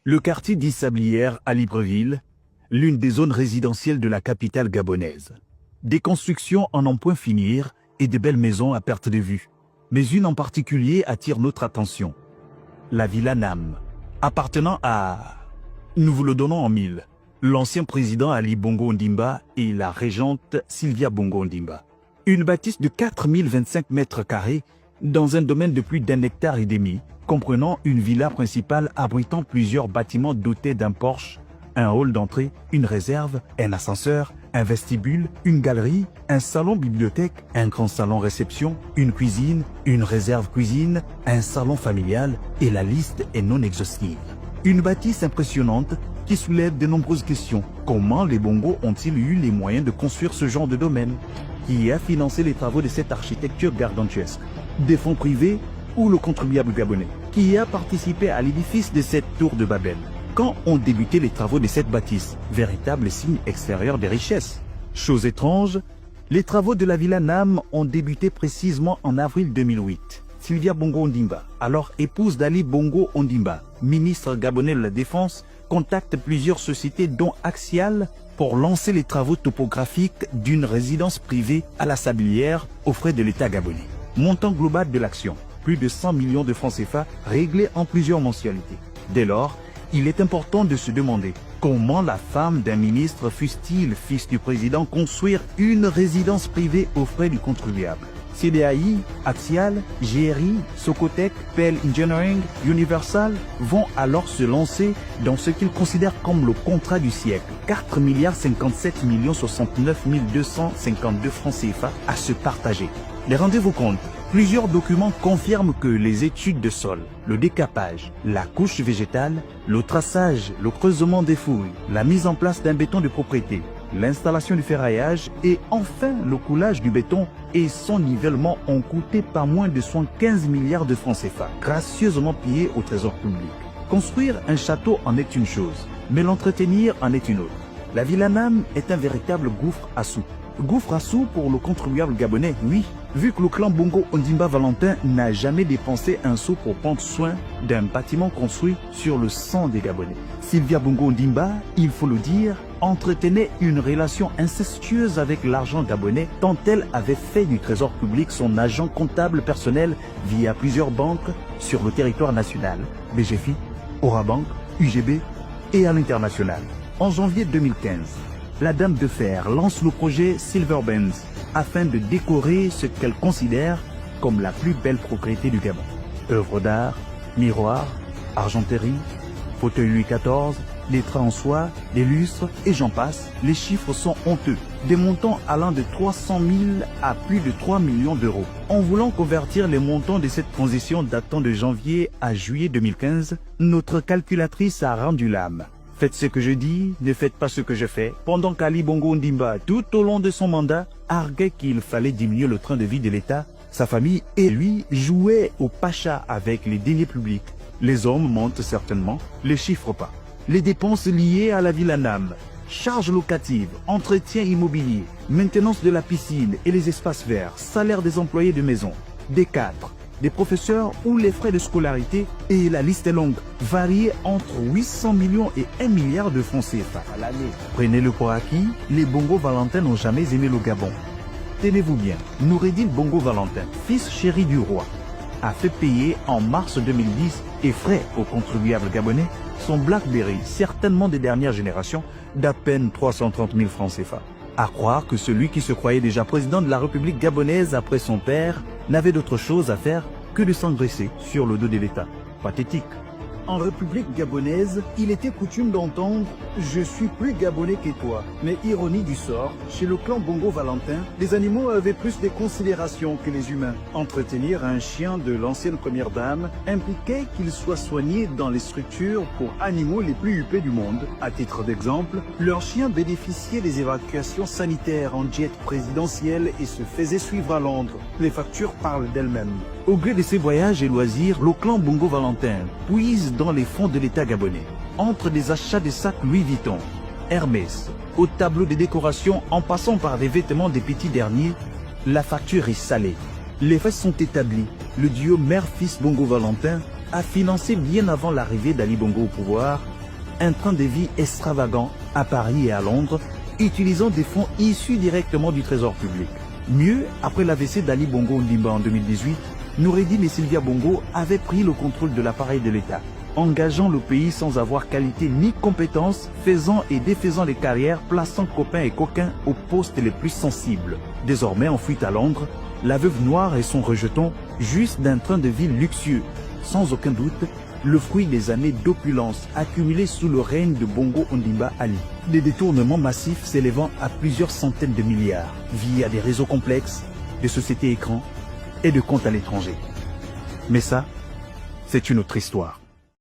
Le quartier d'Issablières à Libreville, l'une des zones résidentielles de la capitale gabonaise. Des constructions en n'en point finir et de belles maisons à perte de vue. Mais une en particulier attire notre attention. La Villa Nam, appartenant à... Nous vous le donnons en mille. L'ancien président Ali Bongo Ondimba et la régente Sylvia Bongo Ondimba. Une bâtisse de 4025 mètres carrés dans un domaine de plus d'1,5 hectare, comprenant une villa principale abritant plusieurs bâtiments dotés d'un porche, un hall d'entrée, une réserve, un ascenseur, un vestibule, une galerie, un salon-bibliothèque, un grand salon-réception, une cuisine, une réserve cuisine, un salon familial et la liste est non exhaustive. Une bâtisse impressionnante qui soulève de nombreuses questions. Comment les Bongo ont-ils eu les moyens de construire ce genre de domaine? Qui a financé les travaux de cette architecture gargantuesque? Des fonds privés ou le contribuable gabonais? Qui a participé à l'édifice de cette tour de Babel? Quand ont débuté les travaux de cette bâtisse? Véritable signe extérieur des richesses. Chose étrange, les travaux de la Villa Nam ont débuté précisément en avril 2008. Sylvia Bongo Ondimba, alors épouse d'Ali Bongo Ondimba, ministre gabonais de la Défense, contacte plusieurs sociétés dont Axial pour lancer les travaux topographiques d'une résidence privée à la Sablière aux frais de l'État gabonais. Montant global de l'action, plus de 100 millions de francs CFA réglés en plusieurs mensualités. Dès lors, il est important de se demander comment la femme d'un ministre, fût-il fils du président, construire une résidence privée aux frais du contribuable. CDAI, Axial, GRI, Socotec, PL Engineering, Universal vont alors se lancer dans ce qu'ils considèrent comme le contrat du siècle. 4 57 69 252 francs CFA à se partager. Mais rendez-vous compte, plusieurs documents confirment que les études de sol, le décapage, la couche végétale, le traçage, le creusement des fouilles, la mise en place d'un béton de propriété, l'installation du ferraillage et enfin le coulage du béton et son nivellement ont coûté pas moins de 115 milliards de francs CFA, gracieusement pillés au trésor public. Construire un château en est une chose, mais l'entretenir en est une autre. La Villa Nam est un véritable gouffre à sous. Gouffre à sous pour le contribuable gabonais, oui, vu que le clan Bongo Ondimba Valentin n'a jamais dépensé un sou pour prendre soin d'un bâtiment construit sur le sang des Gabonais. Sylvia Bongo Ondimba, il faut le dire, entretenait une relation incestueuse avec l'argent gabonais tant elle avait fait du trésor public son agent comptable personnel via plusieurs banques sur le territoire national, BGFI, Orabank, UGB et à l'international. En janvier 2015, la Dame de Fer lance le projet Silver Benz afin de décorer ce qu'elle considère comme la plus belle propriété du Gabon. Œuvres d'art, miroirs, argenterie, fauteuil Louis XIV, des trains en soie, des lustres et j'en passe, les chiffres sont honteux. Des montants allant de 300 000 à plus de 3 millions d'euros. En voulant convertir les montants de cette transition datant de janvier à juillet 2015, notre calculatrice a rendu l'âme. Faites ce que je dis, ne faites pas ce que je fais. Pendant qu'Ali Bongo Ondimba, tout au long de son mandat, arguait qu'il fallait diminuer le train de vie de l'État, sa famille et lui jouaient au pacha avec les deniers publics. Les hommes montent certainement, les chiffres pas. Les dépenses liées à la Villa Nam, charges locatives, entretien immobilier, maintenance de la piscine et les espaces verts, salaire des employés de maison, des cadres, des professeurs ou les frais de scolarité, et la liste est longue, variée entre 800 millions et 1 milliard de francs CFA à l'année. Prenez-le pour acquis, les Bongo Valentin n'ont jamais aimé le Gabon. Tenez-vous bien, Noureddin Bongo Valentin, fils chéri du roi, a fait payer en mars 2010 et frais aux contribuables gabonais son BlackBerry, certainement des dernières générations, d'à peine 330 000 francs CFA. À croire que celui qui se croyait déjà président de la République gabonaise après son père n'avait d'autre chose à faire que de s'engraisser sur le dos de l'État. Pathétique. En République gabonaise, il était coutume d'entendre « Je suis plus gabonais que toi ». Mais ironie du sort, chez le clan Bongo Valentin, les animaux avaient plus de considération que les humains. Entretenir un chien de l'ancienne première dame impliquait qu'il soit soigné dans les structures pour animaux les plus huppés du monde. À titre d'exemple, leur chien bénéficiait des évacuations sanitaires en jet présidentiel et se faisait suivre à Londres. Les factures parlent d'elles-mêmes. Au gré de ses voyages et loisirs, le clan Bongo Valentin puise dans les fonds de l'État gabonais. Entre des achats de sacs Louis Vuitton, Hermès, au tableau de décoration en passant par des vêtements des petits derniers, la facture est salée. Les faits sont établis. Le duo mère-fils Bongo Valentin a financé bien avant l'arrivée d'Ali Bongo au pouvoir un train de vie extravagant à Paris et à Londres, utilisant des fonds issus directement du trésor public. Mieux, après l'AVC d'Ali Bongo Ondimba en 2018, Noureddine et Sylvia Bongo avaient pris le contrôle de l'appareil de l'État, engageant le pays sans avoir qualité ni compétence, faisant et défaisant les carrières, plaçant copains et coquins aux postes les plus sensibles. Désormais en fuite à Londres, la veuve noire et son rejeton jouissent d'un train de vie luxueux, sans aucun doute le fruit des années d'opulence accumulées sous le règne de Bongo Ondimba Ali. Des détournements massifs s'élevant à plusieurs centaines de milliards via des réseaux complexes, des sociétés écrans et de comptes à l'étranger. Mais ça, c'est une autre histoire.